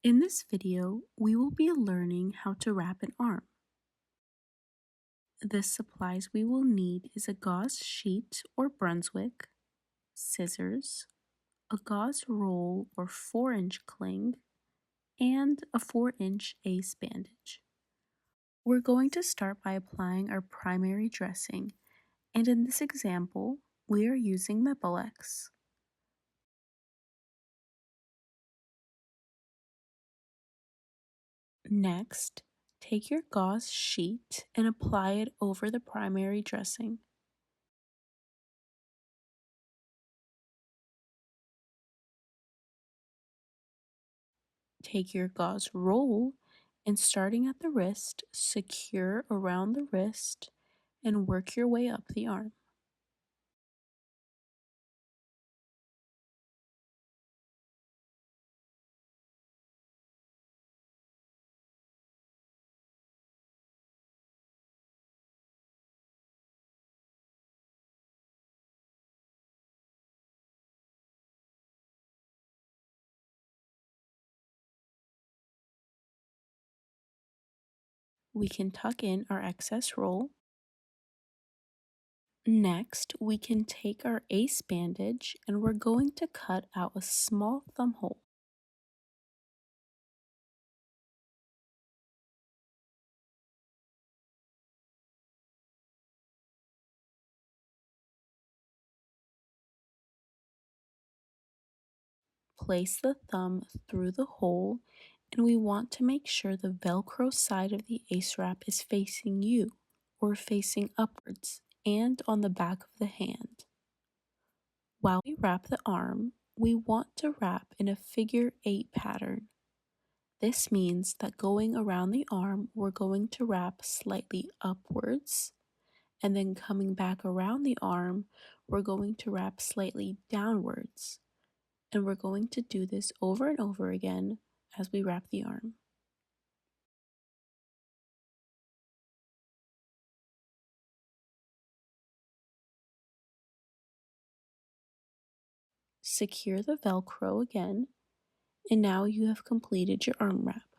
In this video, we will be learning how to wrap an arm. The supplies we will need is a gauze sheet or Brunswick, scissors, a gauze roll or 4-inch cling, and a 4-inch ace bandage. We're going to start by applying our primary dressing, and in this example, we are using Mepilex. Next, take your gauze sheet and apply it over the primary dressing. Take your gauze roll and starting at the wrist, secure around the wrist and work your way up the arm. We can tuck in our excess roll. Next, we can take our ace bandage and we're going to cut out a small thumb hole. Place the thumb through the hole and we want to make sure the Velcro side of the ace wrap is facing you or facing upwards and on the back of the hand. While we wrap the arm, we want to wrap in a figure 8 pattern. This means that going around the arm, we're going to wrap slightly upwards, and then coming back around the arm, we're going to wrap slightly downwards. And we're going to do this over and over again as we wrap the arm. Secure the Velcro again, and now you have completed your arm wrap.